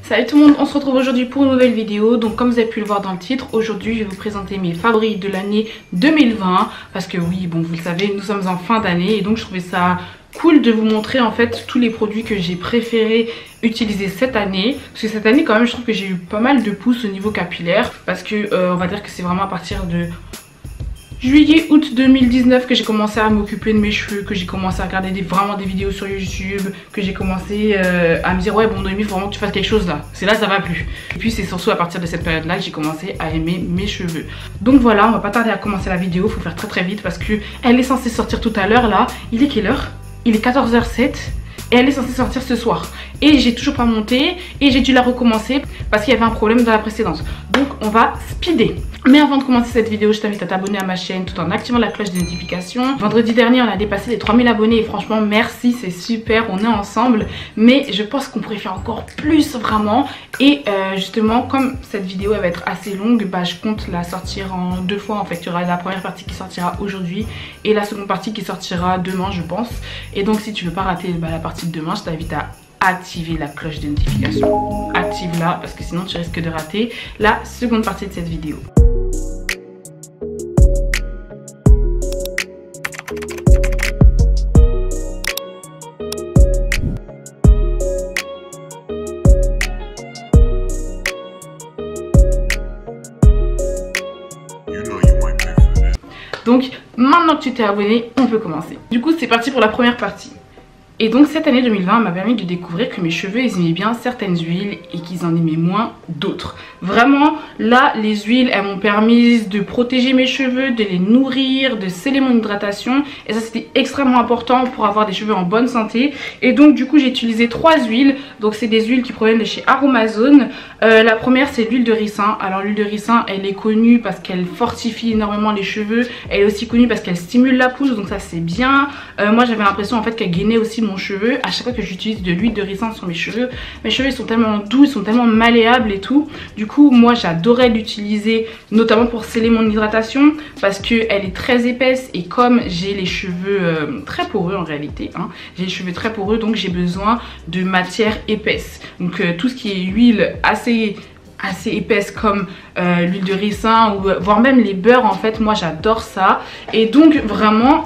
Salut tout le monde, on se retrouve aujourd'hui pour une nouvelle vidéo. Donc comme vous avez pu le voir dans le titre, aujourd'hui je vais vous présenter mes favoris de l'année 2020. Parce que oui, bon vous le savez, nous sommes en fin d'année et donc je trouvais ça cool de vous montrer en fait tous les produits que j'ai préféré utiliser cette année. Parce que cette année quand même je trouve que j'ai eu pas mal de pouces au niveau capillaire. Parce que on va dire que c'est vraiment à partir de juillet, août 2019 que j'ai commencé à m'occuper de mes cheveux, que j'ai commencé à regarder vraiment des vidéos sur YouTube, que j'ai commencé à me dire ouais bon Noémie, faut vraiment que tu fasses quelque chose là, c'est là ça va plus. Et puis c'est surtout à partir de cette période là que j'ai commencé à aimer mes cheveux. Donc voilà, on va pas tarder à commencer la vidéo, faut faire très vite parce que elle est censée sortir tout à l'heure là. Il est quelle heure? Il est 14h07 et elle est censée sortir ce soir. Et j'ai toujours pas monté et j'ai dû la recommencer parce qu'il y avait un problème dans la précédente. Donc on va speeder. Mais avant de commencer cette vidéo, je t'invite à t'abonner à ma chaîne tout en activant la cloche de notification. Vendredi dernier, on a dépassé les 3000 abonnés et franchement, merci, c'est super, on est ensemble. Mais je pense qu'on pourrait faire encore plus vraiment. Et justement, comme cette vidéo elle va être assez longue, bah, je compte la sortir en deux fois. En fait, il y aura la première partie qui sortira aujourd'hui et la seconde partie qui sortira demain, je pense. Et donc, si tu veux pas rater la partie de demain, je t'invite à activer la cloche de notification. Active-la parce que sinon tu risques de rater la seconde partie de cette vidéo. Donc maintenant que tu t'es abonné, on peut commencer. Du coup c'est parti pour la première partie. Et donc cette année 2020 m'a permis de découvrir que mes cheveux ils aimaient bien certaines huiles et qu'ils en aimaient moins d'autres. Vraiment là les huiles elles m'ont permis de protéger mes cheveux, de les nourrir, de sceller mon hydratation. Et ça c'était extrêmement important pour avoir des cheveux en bonne santé. Et donc du coup j'ai utilisé 3 huiles. Donc c'est des huiles qui proviennent de chez Aromazone. La première c'est l'huile de ricin. Alors l'huile de ricin elle est connue parce qu'elle fortifie énormément les cheveux. Elle est aussi connue parce qu'elle stimule la pousse, donc ça c'est bien. Moi j'avais l'impression en fait qu'elle gainait aussi mon cheveu. À chaque fois que j'utilise de l'huile de ricin sur mes cheveux ils sont tellement doux, ils sont tellement malléables et tout. Du coup moi j'adorais l'utiliser notamment pour sceller mon hydratation parce qu'elle est très épaisse et comme j'ai les cheveux très poreux en réalité hein, j'ai les cheveux très poreux donc j'ai besoin de matière épaisse. Donc tout ce qui est huile assez épaisse comme l'huile de ricin ou voire même les beurres en fait, moi j'adore ça. Et donc vraiment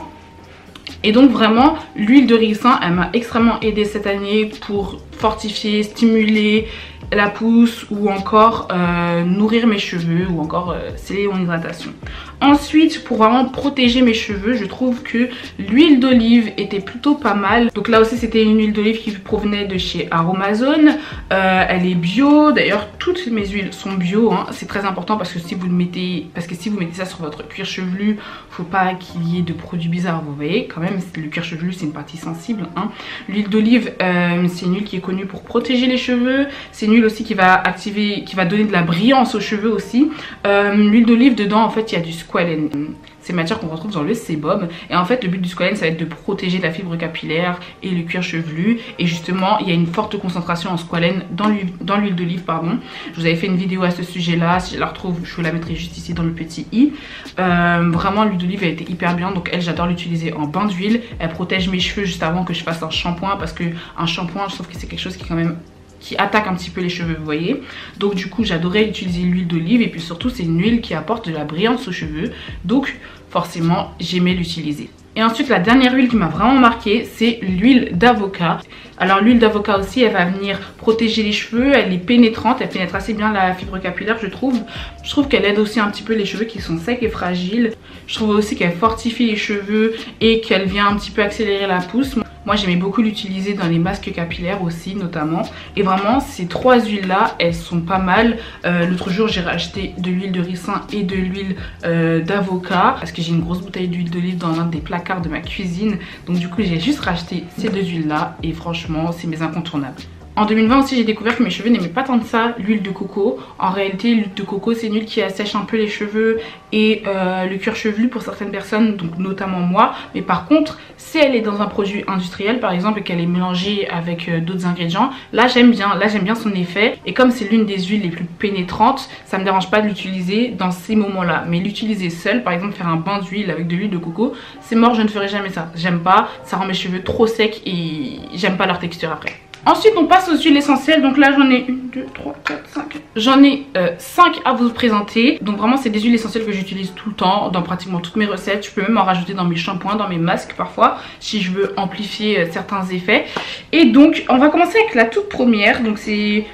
l'huile de ricin elle m'a extrêmement aidée cette année pour fortifier, stimuler la pousse ou encore nourrir mes cheveux ou encore sceller mon hydratation. Ensuite pour vraiment protéger mes cheveux je trouve que l'huile d'olive était plutôt pas mal. Donc là aussi c'était une huile d'olive qui provenait de chez Aromazone. Elle est bio, d'ailleurs toutes mes huiles sont bio hein. C'est très important parce que si vous mettez ça sur votre cuir chevelu, faut pas qu'il y ait de produits bizarres. Vous voyez quand même le cuir chevelu c'est une partie sensible hein. L'huile d'olive c'est une huile qui est connue pour protéger les cheveux. C'est une huile aussi qui va donner de la brillance aux cheveux aussi. L'huile d'olive dedans en fait il y a du squalène. C'est une matière qu'on retrouve dans le sébum. Et en fait le but du squalène ça va être de protéger la fibre capillaire et le cuir chevelu. Et justement il y a une forte concentration en squalène dans l'huile d'olive pardon. Je vous avais fait une vidéo à ce sujet là. Si je la retrouve je vous la mettrai juste ici dans le petit i. Vraiment l'huile d'olive elle était hyper bien. Donc elle j'adore l'utiliser en bain d'huile. Elle protège mes cheveux juste avant que je fasse un shampoing. Parce que un shampoing je trouve que c'est quelque chose qui quand même attaque un petit peu les cheveux vous voyez. Donc du coup j'adorais utiliser l'huile d'olive. Et puis surtout c'est une huile qui apporte de la brillance aux cheveux. Donc forcément j'aimais l'utiliser. Et ensuite la dernière huile qui m'a vraiment marqué c'est l'huile d'avocat. Alors l'huile d'avocat aussi elle va venir protéger les cheveux. Elle est pénétrante, elle pénètre assez bien la fibre capillaire je trouve. Je trouve qu'elle aide aussi un petit peu les cheveux qui sont secs et fragiles. Je trouve aussi qu'elle fortifie les cheveux et qu'elle vient un petit peu accélérer la pousse. Moi j'aimais beaucoup l'utiliser dans les masques capillaires aussi notamment. Et vraiment ces 3 huiles là elles sont pas mal. L'autre jour j'ai racheté de l'huile de ricin et de l'huile d'avocat. Parce que j'ai une grosse bouteille d'huile d'olive dans l'un des placards de ma cuisine. Donc du coup j'ai juste racheté ces 2 huiles là. Et franchement c'est mes incontournables. En 2020 aussi j'ai découvert que mes cheveux n'aimaient pas tant de ça l'huile de coco. En réalité l'huile de coco c'est une huile qui assèche un peu les cheveux et le cuir chevelu pour certaines personnes, donc notamment moi. Mais par contre si elle est dans un produit industriel par exemple et qu'elle est mélangée avec d'autres ingrédients, là j'aime bien son effet. Et comme c'est l'une des huiles les plus pénétrantes, ça me dérange pas de l'utiliser dans ces moments là. Mais l'utiliser seule, par exemple faire un bain d'huile avec de l'huile de coco, c'est mort, je ne ferai jamais ça. J'aime pas, ça rend mes cheveux trop secs et j'aime pas leur texture après. Ensuite on passe aux huiles essentielles. Donc là j'en ai 1, 2, 3, 4, 5. J'en ai 5 à vous présenter. Donc vraiment c'est des huiles essentielles que j'utilise tout le temps dans pratiquement toutes mes recettes. Je peux même en rajouter dans mes shampoings, dans mes masques parfois si je veux amplifier certains effets. Et donc on va commencer avec la toute première. Donc c'est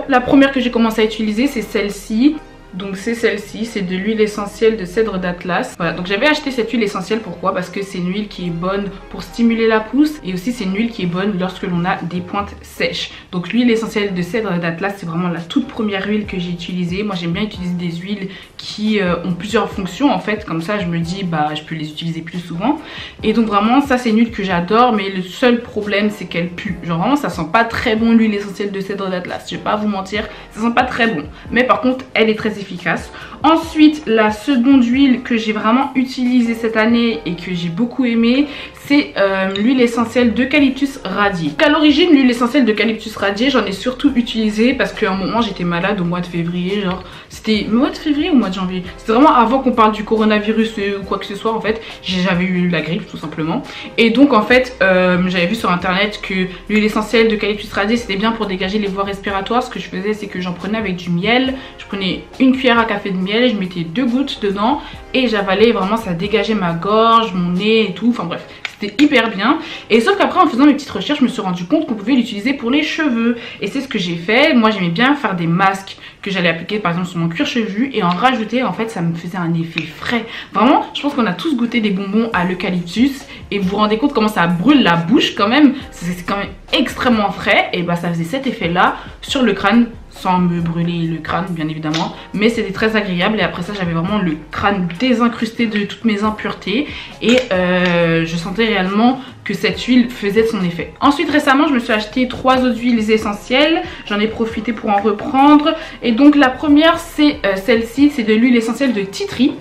la première que j'ai commencé à utiliser, c'est celle-ci. Donc c'est celle-ci, c'est de l'huile essentielle de cèdre d'Atlas. Voilà, donc j'avais acheté cette huile essentielle, pourquoi? Parce que c'est une huile qui est bonne pour stimuler la pousse et aussi c'est une huile qui est bonne lorsque l'on a des pointes sèches. Donc l'huile essentielle de cèdre d'Atlas, c'est vraiment la toute première huile que j'ai utilisée. Moi j'aime bien utiliser des huiles qui ont plusieurs fonctions en fait, comme ça je me dis bah je peux les utiliser plus souvent. Et donc vraiment ça c'est une huile que j'adore, mais le seul problème c'est qu'elle pue. Genre vraiment ça sent pas très bon l'huile essentielle de cèdre d'Atlas, je vais pas vous mentir, ça sent pas très bon. Mais par contre elle est très efficace. Ensuite la seconde huile que j'ai vraiment utilisée cette année et que j'ai beaucoup aimé, c'est l'huile essentielle d'eucalyptus radié. À l'origine l'huile essentielle d'eucalyptus radié j'en ai surtout utilisé parce qu'à un moment j'étais malade au mois de février, genre c'était mois de février ou mois de janvier, c'était vraiment avant qu'on parle du coronavirus ou quoi que ce soit en fait. J'avais eu la grippe tout simplement et donc en fait j'avais vu sur internet que l'huile essentielle d'eucalyptus radié c'était bien pour dégager les voies respiratoires. Ce que je faisais c'est que j'en prenais avec du miel, je prenais une cuillère à café de miel, je mettais 2 gouttes dedans et j'avalais, vraiment ça dégageait ma gorge, mon nez et tout, enfin bref c'était hyper bien. Et sauf qu'après en faisant mes petites recherches je me suis rendu compte qu'on pouvait l'utiliser pour les cheveux et c'est ce que j'ai fait. Moi j'aimais bien faire des masques que j'allais appliquer par exemple sur mon cuir chevelu et en rajouter, en fait ça me faisait un effet frais. Vraiment je pense qu'on a tous goûté des bonbons à l'eucalyptus et vous vous rendez compte comment ça brûle la bouche quand même, c'est quand même extrêmement frais. Et bah ça faisait cet effet là sur le crâne sans me brûler le crâne bien évidemment, mais c'était très agréable. Et après ça j'avais vraiment le crâne désincrusté de toutes mes impuretés et je sentais réellement que cette huile faisait son effet. Ensuite récemment je me suis acheté 3 autres huiles essentielles, j'en ai profité pour en reprendre. Et donc la première c'est celle-ci, c'est de l'huile essentielle de tea tree.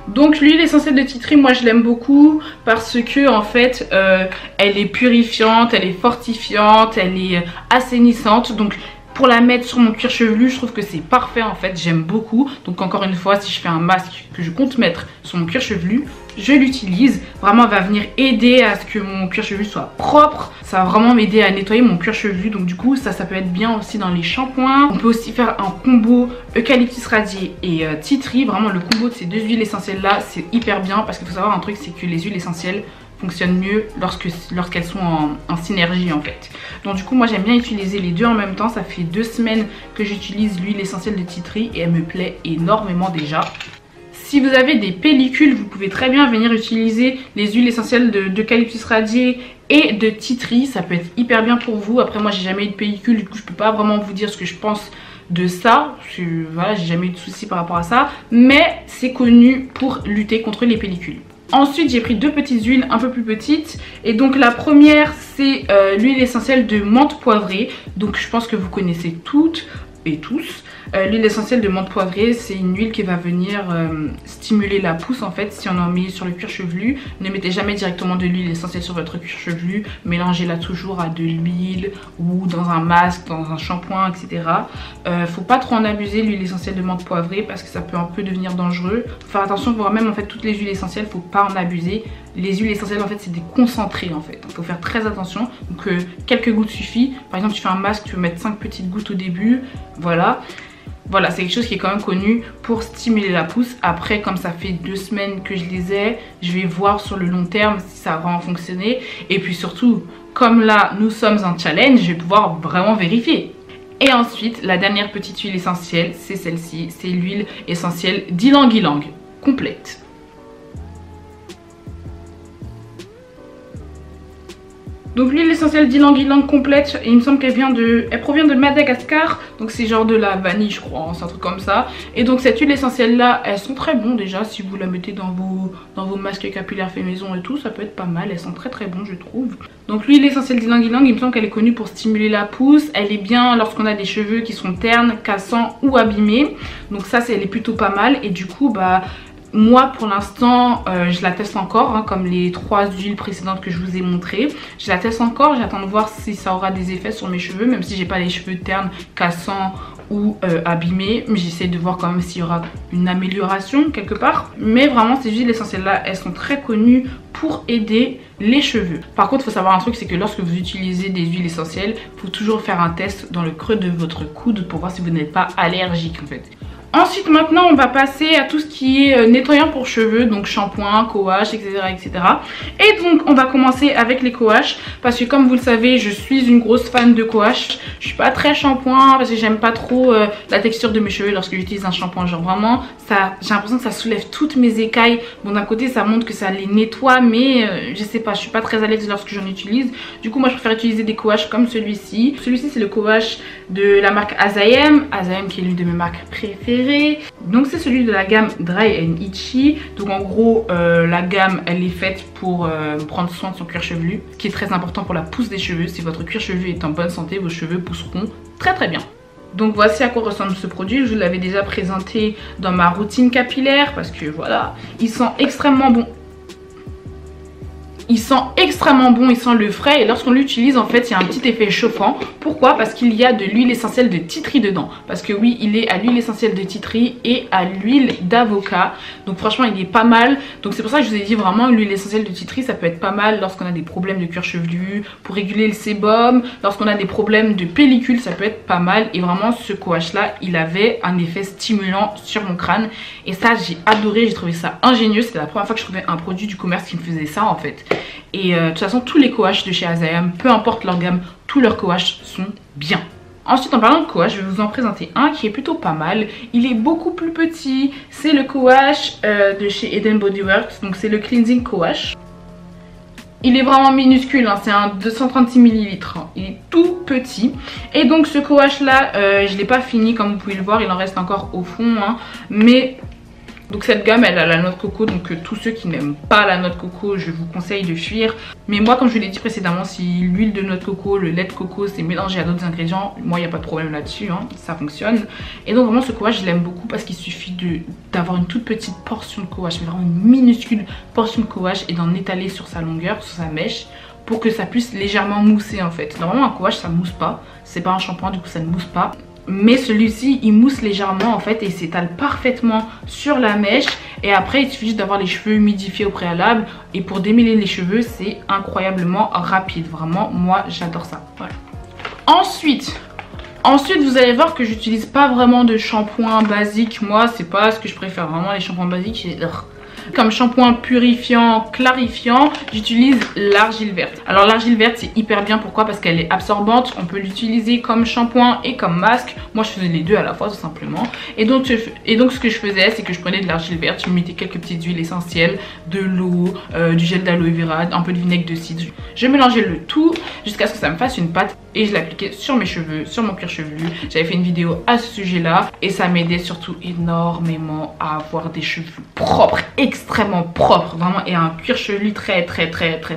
Donc l'huile essentielle de tea tree, moi je l'aime beaucoup parce que en fait elle est purifiante, elle est fortifiante, elle est assainissante. Donc pour la mettre sur mon cuir chevelu je trouve que c'est parfait en fait, j'aime beaucoup. Donc encore une fois si je fais un masque que je compte mettre sur mon cuir chevelu, je l'utilise. Vraiment elle va venir aider à ce que mon cuir chevelu soit propre, ça va vraiment m'aider à nettoyer mon cuir chevelu. Donc du coup ça peut être bien aussi dans les shampoings. On peut aussi faire un combo eucalyptus radié et tea tree. Vraiment le combo de ces deux huiles essentielles là c'est hyper bien parce qu'il faut savoir un truc, c'est que les huiles essentielles fonctionnent mieux lorsqu'elles sont en synergie en fait. Donc du coup moi j'aime bien utiliser les deux en même temps. Ça fait 2 semaines que j'utilise l'huile essentielle de tea tree et elle me plaît énormément déjà. Si vous avez des pellicules, vous pouvez très bien venir utiliser les huiles essentielles d'eucalyptus radié et de tea tree. Ça peut être hyper bien pour vous. Après moi j'ai jamais eu de pellicule, du coup je peux pas vraiment vous dire ce que je pense de ça. Voilà, j'ai jamais eu de soucis par rapport à ça, mais c'est connu pour lutter contre les pellicules. Ensuite j'ai pris 2 petites huiles un peu plus petites. Et donc la première c'est l'huile essentielle de menthe poivrée. Donc je pense que vous connaissez toutes et tous. L'huile essentielle de menthe poivrée, c'est une huile qui va venir stimuler la pousse en fait. Si on en met sur le cuir chevelu, ne mettez jamais directement de l'huile essentielle sur votre cuir chevelu, mélangez-la toujours à de l'huile ou dans un masque, dans un shampoing, etc. Faut pas trop en abuser l'huile essentielle de menthe poivrée parce que ça peut un peu devenir dangereux. Faut faire attention, voire même en fait toutes les huiles essentielles, faut pas en abuser. Les huiles essentielles en fait c'est des concentrés en fait, donc faut faire très attention. Donc quelques gouttes suffit. Par exemple tu fais un masque, tu peux mettre 5 petites gouttes au début, voilà. Voilà, c'est quelque chose qui est quand même connu pour stimuler la pousse. Après, comme ça fait 2 semaines que je les ai, je vais voir sur le long terme si ça va vraiment fonctionner. Et puis surtout, comme là, nous sommes en challenge, je vais pouvoir vraiment vérifier. Et ensuite, la dernière petite huile essentielle, c'est celle-ci. C'est l'huile essentielle d'ylang-ylang, complète. Donc l'huile essentielle d'ylang-ylang complète, et il me semble qu'elle provient de Madagascar. Donc c'est genre de la vanille je crois, c'est un truc comme ça. Et donc cette huile essentielle là, elles sont très bonnes déjà. Si vous la mettez dans vos masques capillaires fait maison et tout, ça peut être pas mal. Elles sont très très bonnes je trouve. Donc l'huile essentielle d'ylang-ylang, il me semble qu'elle est connue pour stimuler la pousse. Elle est bien lorsqu'on a des cheveux qui sont ternes, cassants ou abîmés. Donc ça elle est plutôt pas mal. Et du coup bah moi pour l'instant je la teste encore hein, comme les 3 huiles précédentes que je vous ai montrées. Je la teste encore, j'attends de voir si ça aura des effets sur mes cheveux, même si j'ai pas les cheveux ternes, cassants ou abîmées, mais j'essaie de voir quand même s'il y aura une amélioration quelque part. Mais vraiment ces huiles essentielles là, elles sont très connues pour aider les cheveux. Par contre, il faut savoir un truc, c'est que lorsque vous utilisez des huiles essentielles, il faut toujours faire un test dans le creux de votre coude pour voir si vous n'êtes pas allergique en fait. Ensuite, maintenant, on va passer à tout ce qui est nettoyant pour cheveux, donc shampoing, co-wash, etc., etc. Et donc, on va commencer avec les co-wash parce que comme vous le savez, je suis une grosse fan de co-wash. Je suis pas très shampoing parce que j'aime pas trop la texture de mes cheveux lorsque j'utilise un shampoing. Genre vraiment, j'ai l'impression que ça soulève toutes mes écailles. Bon, d'un côté, ça montre que ça les nettoie, mais je sais pas, je suis pas très à l'aise lorsque j'en utilise. Du coup, moi, je préfère utiliser des co-wash comme celui-ci. Celui-ci, c'est le co-wash de la marque Azayem. Azayem qui est l'une de mes marques préférées. Donc c'est celui de la gamme Dry and Itchy. Donc en gros la gamme elle est faite pour prendre soin de son cuir chevelu, ce qui est très important pour la pousse des cheveux. Si votre cuir chevelu est en bonne santé, vos cheveux pousseront très très bien. Donc voici à quoi ressemble ce produit. Je vous l'avais déjà présenté dans ma routine capillaire parce que voilà, il sent extrêmement bon. Il sent extrêmement bon, il sent le frais et lorsqu'on l'utilise en fait il y a un petit effet chauffant. Pourquoi? Parce qu'il y a de l'huile essentielle de tea tree dedans. Parce que oui, il est à l'huile essentielle de tea tree et à l'huile d'avocat. Donc franchement il est pas mal. Donc c'est pour ça que je vous ai dit vraiment l'huile essentielle de tea tree ça peut être pas mal lorsqu'on a des problèmes de cuir chevelu, pour réguler le sébum, lorsqu'on a des problèmes de pellicule ça peut être pas mal. Et vraiment ce co-wash là il avait un effet stimulant sur mon crâne. Et ça j'ai adoré, j'ai trouvé ça ingénieux. C'était la première fois que je trouvais un produit du commerce qui me faisait ça en fait. Et de toute façon tous les co-wash de chez Azayem, peu importe leur gamme, tous leurs co-wash sont bien. Ensuite en parlant de co-wash, je vais vous en présenter un qui est plutôt pas mal. Il est beaucoup plus petit, c'est le co-wash de chez Eden Body Works. Donc c'est le Cleansing Co-wash. Il est vraiment minuscule, hein, c'est un 236 ml, hein. Il est tout petit. Et donc ce co-wash là, je ne l'ai pas fini comme vous pouvez le voir, il en reste encore au fond. Hein, mais donc cette gamme elle a la noix de coco, donc tous ceux qui n'aiment pas la noix de coco je vous conseille de fuir. Mais moi comme je l'ai dit précédemment, si l'huile de noix de coco, le lait de coco c'est mélangé à d'autres ingrédients, moi il n'y a pas de problème là-dessus, hein, ça fonctionne. Et donc vraiment ce co-wash je l'aime beaucoup parce qu'il suffit d'avoir une toute petite portion de co-wash, mais vraiment une minuscule portion de co-wash et d'en étaler sur sa longueur, sur sa mèche, pour que ça puisse légèrement mousser en fait. Normalement un co-wash ça mousse pas, c'est pas un shampoing du coup ça ne mousse pas. Mais celui-ci il mousse légèrement en fait et s'étale parfaitement sur la mèche. Et après il suffit juste d'avoir les cheveux humidifiés au préalable. Et pour démêler les cheveux c'est incroyablement rapide. Vraiment moi j'adore ça. Voilà. Ensuite vous allez voir que j'utilise pas vraiment de shampoing basique. Moi c'est pas ce que je préfère. Vraiment les shampoings basiques comme shampoing purifiant, clarifiant, j'utilise l'argile verte. Alors l'argile verte c'est hyper bien, pourquoi? Parce qu'elle est absorbante, on peut l'utiliser comme shampoing et comme masque. Moi je faisais les deux à la fois tout simplement. Et donc ce que je faisais c'est que je prenais de l'argile verte, je mettais quelques petites huiles essentielles, de l'eau, du gel d'aloe vera, un peu de vinaigre de cidre. Je mélangeais le tout jusqu'à ce que ça me fasse une pâte et je l'appliquais sur mes cheveux, sur mon cuir chevelu. J'avais fait une vidéo à ce sujet là et ça m'aidait surtout énormément à avoir des cheveux propres, extrêmement propre vraiment, et un cuir chevelu très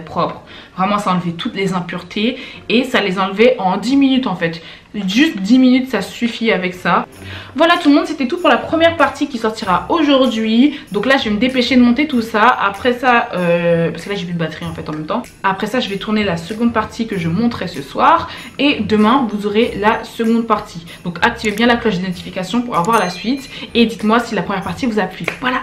propre. Vraiment ça enlevait toutes les impuretés et ça les enlevait en 10 minutes en fait. Juste 10 minutes ça suffit avec ça. Voilà tout le monde, c'était tout pour la première partie qui sortira aujourd'hui. Donc là je vais me dépêcher de monter tout ça. Après ça, parce que là j'ai plus de batterie en fait en même temps. Après ça je vais tourner la seconde partie que je monterai ce soir. Et demain vous aurez la seconde partie. Donc activez bien la cloche de notification pour avoir la suite. Et dites-moi si la première partie vous a plu. Voilà.